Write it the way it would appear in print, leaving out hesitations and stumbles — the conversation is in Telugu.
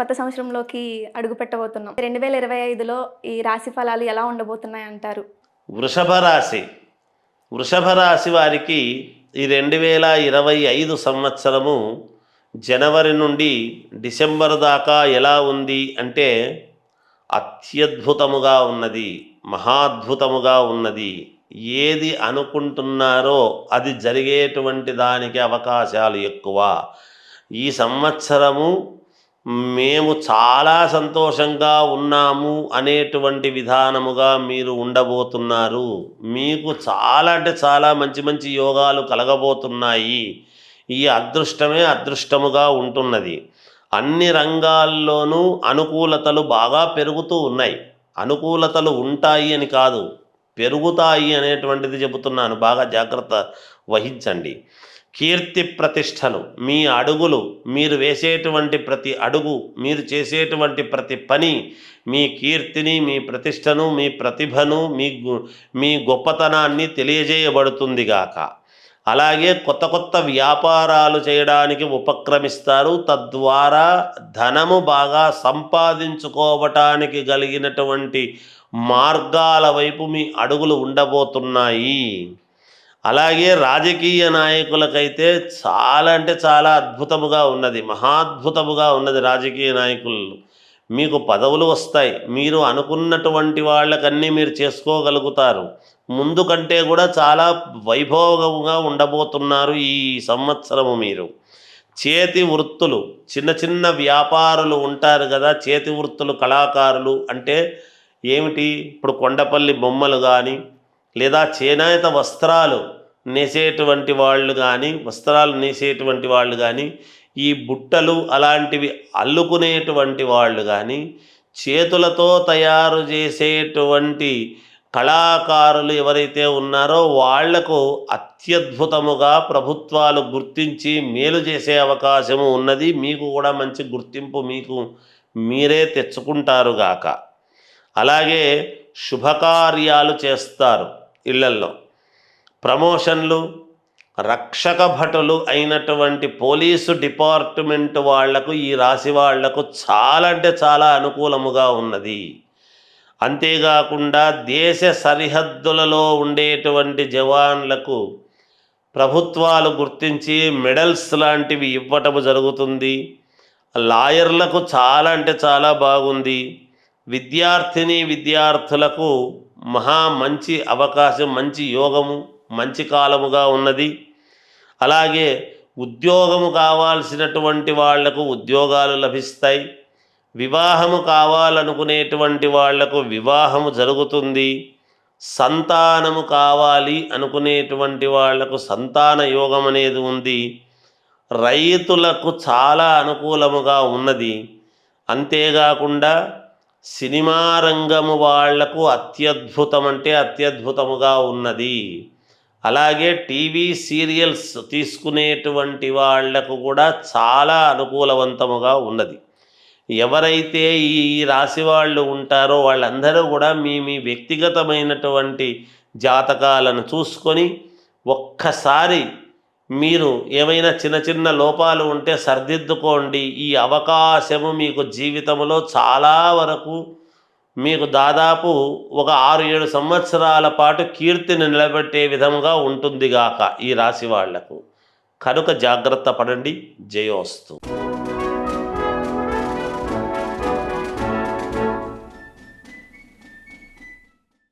కొత్త సంవత్సరంలోకి అడుగు పెట్టబోతున్నాం. 2025లో ఈ రాశి ఫలాలు ఎలా ఉండబోతున్నాయంటారు? వృషభ రాశి. వృషభ రాశి వారికి ఈ 2025 సంవత్సరము జనవరి నుండి డిసెంబర్ దాకా ఎలా ఉంది అంటే అత్యద్భుతముగా ఉన్నది, మహాద్భుతముగా ఉన్నది. ఏది అనుకుంటున్నారో అది జరిగేటువంటి దానికి అవకాశాలు ఎక్కువ. ఈ సంవత్సరము మేము చాలా సంతోషంగా ఉన్నాము అనేటువంటి విధానముగా మీరు ఉండబోతున్నారు. మీకు చాలా అంటే చాలా మంచి మంచి యోగాలు కలగబోతున్నాయి. ఈ అదృష్టమే అదృష్టముగా ఉంటున్నది. అన్ని రంగాల్లోనూ అనుకూలతలు బాగా పెరుగుతూ ఉన్నాయి. అనుకూలతలు ఉంటాయి అని కాదు, పెరుగుతాయి అనేటువంటిది చెబుతున్నాను. బాగా జాగ్రత్త వహించండి. కీర్తి ప్రతిష్టలు, మీ అడుగులు, మీరు వేసేటువంటి ప్రతి అడుగు, మీరు చేసేటువంటి ప్రతి పని మీ కీర్తిని, మీ ప్రతిష్టను, మీ ప్రతిభను, మీ గొప్పతనాన్ని తెలియజేయబడుతుంది గాక. అలాగే కొత్త కొత్త వ్యాపారాలు చేయడానికి ఉపక్రమిస్తారు. తద్వారా ధనము బాగా సంపాదించుకోవటానికి కలిగినటువంటి మార్గాల వైపు మీ అడుగులు ఉండబోతున్నాయి. అలాగే రాజకీయ నాయకులకైతే చాలా అంటే చాలా అద్భుతముగా ఉన్నది, మహాద్భుతముగా ఉన్నది. రాజకీయ నాయకులు మీకు పదవులు వస్తాయి. మీరు అనుకున్నటువంటి వాళ్ళకన్నీ మీరు చేసుకోగలుగుతారు. ముందు కంటే కూడా చాలా వైభవంగా ఉండబోతున్నారు ఈ సంవత్సరము. మీరు చేతి వృత్తులు, చిన్న చిన్న వ్యాపారులు ఉంటారు కదా, చేతి వృత్తులు, కళాకారులు అంటే ఏమిటి? ఇప్పుడు కొండపల్లి బొమ్మలు కానీ, లేదా చేనేత వస్త్రాలు నేసేటువంటి వాళ్ళు కానీ, ఈ బుట్టలు అలాంటివి అల్లుకునేటువంటి వాళ్ళు కానీ, చేతులతో తయారు చేసేటువంటి కళాకారులు ఎవరైతే ఉన్నారో వాళ్లకు అత్యద్భుతముగా ప్రభుత్వాలు గుర్తించి మేలు చేసే అవకాశము ఉన్నది. మీకు కూడా మంచి గుర్తింపు మీకు మీరే తెచ్చుకుంటారు గాక. అలాగే శుభకార్యాలు చేస్తారు. ఇళ్లల్లో ప్రమోషన్లు, రక్షక భటులు అయినటువంటి పోలీసు డిపార్ట్మెంట్ వాళ్లకు, ఈ రాశి వాళ్లకు చాలా అంటే చాలా అనుకూలముగా ఉన్నది. అంతేకాకుండా దేశ సరిహద్దులలో ఉండేటువంటి జవాన్లకు ప్రభుత్వాలు గుర్తించి మెడల్స్ లాంటివి ఇవ్వటము జరుగుతుంది. లాయర్లకు చాలా అంటే చాలా బాగుంది. విద్యార్థులకు మంచి అవకాశం, మంచి యోగము, మంచి కాలముగా ఉన్నది. అలాగే ఉద్యోగము కావాల్సినటువంటి వాళ్లకు ఉద్యోగాలు లభిస్తాయి. వివాహము కావాలనుకునేటువంటి వాళ్లకు వివాహము జరుగుతుంది. సంతానము కావాలి అనుకునేటువంటి వాళ్లకు సంతాన యోగం అనేది ఉంది. రైతులకు చాలా అనుకూలముగా ఉన్నది. అంతేకాకుండా సినిమా రంగము వాళ్లకు అత్యద్భుతం అంటే అత్యద్భుతముగా ఉన్నది. అలాగే టీవీ సీరియల్స్ తీసుకునేటువంటి వాళ్లకు కూడా చాలా అనుకూలవంతముగా ఉన్నది. ఎవరైతే ఈ రాశి వాళ్ళు ఉంటారో వాళ్ళందరూ కూడా మీ వ్యక్తిగతమైనటువంటి జాతకాలను చూసుకొని ఒక్కసారి మీరు ఏమైనా చిన్న చిన్న లోపాలు ఉంటే సరిదిద్దుకోండి. ఈ అవకాశము మీకు జీవితంలో చాలా వరకు మీకు దాదాపు ఒక 6-7 సంవత్సరాల పాటు కీర్తిని నిలబెట్టే విధంగా ఉంటుంది గాక ఈ రాశి వాళ్లకు. కనుక జాగ్రత్త పడండి. జయోస్తు.